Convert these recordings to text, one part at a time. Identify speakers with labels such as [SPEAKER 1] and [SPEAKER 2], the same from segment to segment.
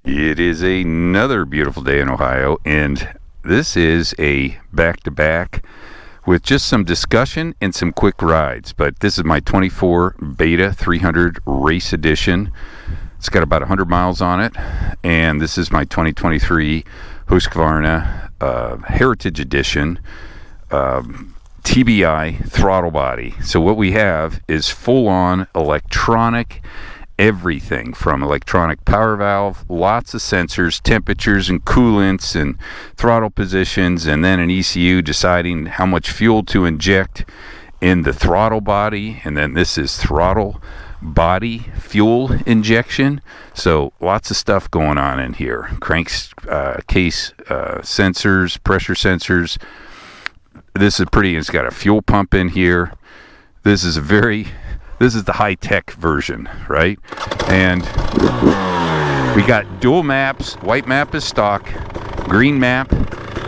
[SPEAKER 1] It is another beautiful day in Ohio, and this is a back-to-back with just some discussion and some quick rides. But this is my 24 Beta 300 Race Edition. It's got about 100 miles on it, and this is my 2023 Husqvarna Heritage Edition TBI throttle body. So what we have is full-on electronic everything from electronic power valve, lots of sensors, temperatures and coolants and throttle positions, and then an ECU deciding how much fuel to inject in the throttle body, and then this is throttle body fuel injection. So lots of stuff going on in here. Cranks, case sensors, pressure sensors. This is pretty. It's got a fuel pump in here. This is the high-tech version, right? And we got dual maps. White map is stock. Green map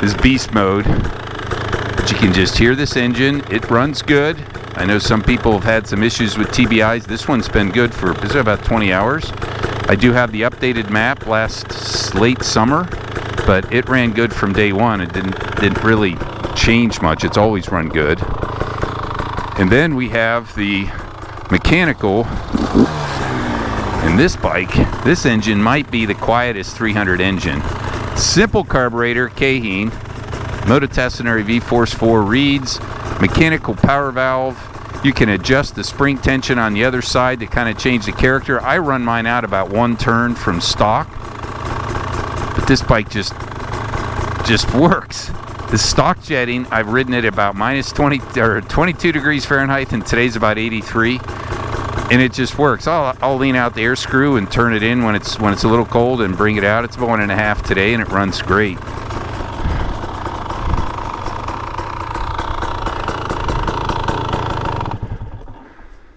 [SPEAKER 1] is beast mode. But you can just hear this engine. It runs good. I know some people have had some issues with TBIs. This one's been good for about 20 hours. I do have the updated map last late summer, but it ran good from day one. It didn't really change much. It's always run good. And then we have the mechanical. And this bike, this engine might be the quietest 300 engine. Simple carburetor, Kaheen, Mototacenary V-Force 4 reeds, mechanical power valve. You can adjust the spring tension on the other side to kind of change the character. I run mine out about one turn from stock, but this bike just works. The stock jetting, I've ridden it about minus 20 or 22 degrees Fahrenheit, and today's about 83, and it just works. I'll lean out the air screw and turn it in when it's a little cold and bring it out. It's about 1.5 today, and it runs great.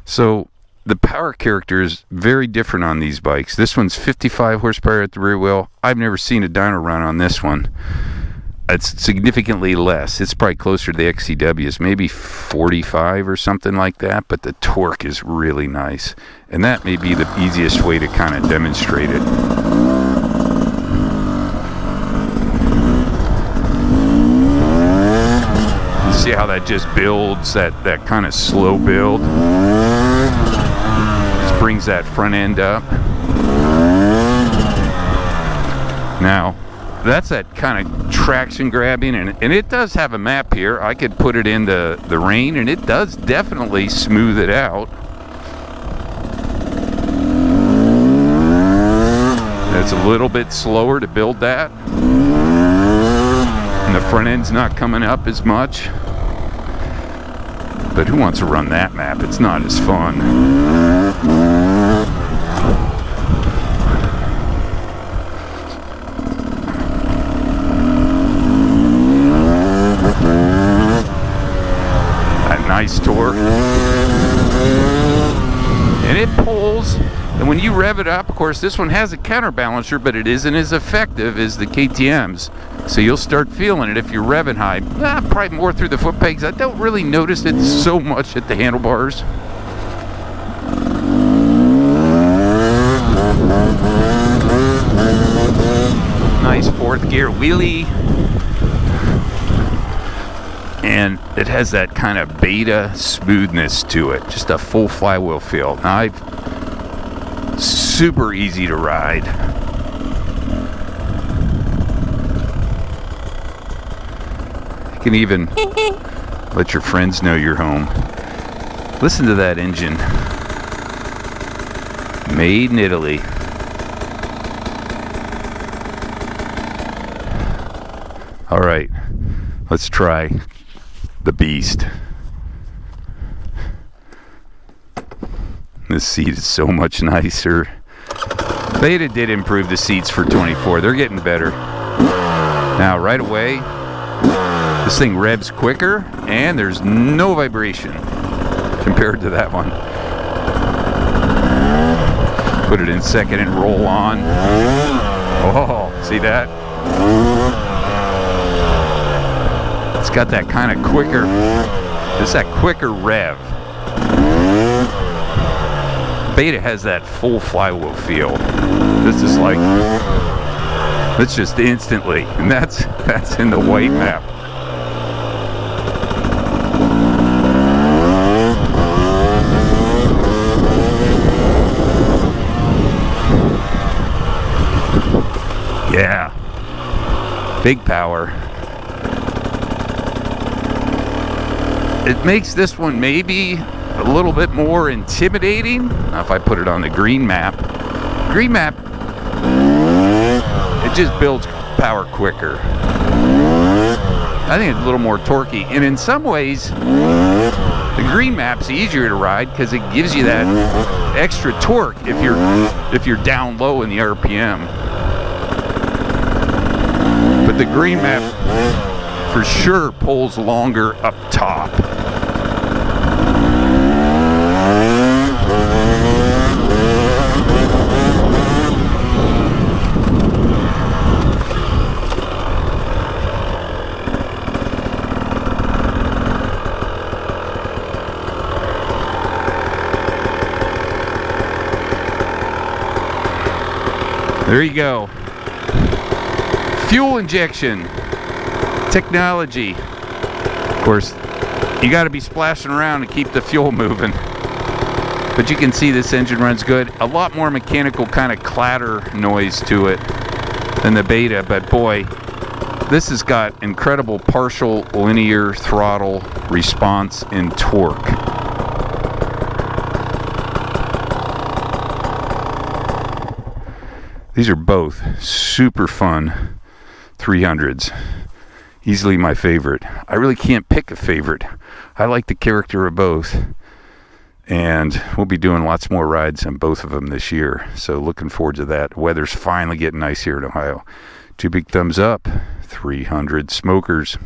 [SPEAKER 1] So the power character is very different on these bikes. This one's 55 horsepower at the rear wheel. I've never seen a dyno run on this one. It's significantly less. It's probably closer to the XCWs, maybe 45 or something like that, but the torque is really nice. And that may be the easiest way to kind of demonstrate it. See how that just builds, that kind of slow build. Just brings that front end up. Now, that's that kind of traction grabbing, and it does have a map here. I could put it in the rain, and it does definitely smooth it out. It's a little bit slower to build that, and the front end's not coming up as much. But who wants to run that map? It's not as fun. Nice torque, and it pulls. And when you rev it up, of course, this one has a counterbalancer, but it isn't as effective as the KTM's. So you'll start feeling it if you're revving high. Probably more through the foot pegs. I don't really notice it so much at the handlebars. Nice fourth gear wheelie. And it has that kind of beta smoothness to it, just a full flywheel feel. Now, super easy to ride. You can even let your friends know you're home. Listen to that engine. Made in Italy. All right, let's try the beast. This seat is so much nicer. Beta did improve the seats for 24. They're getting better. Now, right away, this thing revs quicker, and there's no vibration compared to that one. Put it in second and roll on. Oh, see that? It's got that kind of quicker, it's that quicker rev. Beta has that full flywheel feel. This is like, it's just instantly, and that's in the white map. Yeah, big power. It makes this one maybe a little bit more intimidating. Now if I put it on the green map, it just builds power quicker. I think it's a little more torquey, and in some ways the green map's easier to ride because it gives you that extra torque if you're down low in the RPM. But the green map for sure pulls longer up top. There you go. Fuel injection technology. Of course, you got to be splashing around to keep the fuel moving. But you can see this engine runs good. A lot more mechanical kind of clatter noise to it than the Beta, but boy, this has got incredible partial linear throttle response and torque. These are both super fun 300s. Easily my favorite. I really can't pick a favorite. I like the character of both. And we'll be doing lots more rides on both of them this year. So looking forward to that. Weather's finally getting nice here in Ohio. 2 big thumbs up. 300 smokers.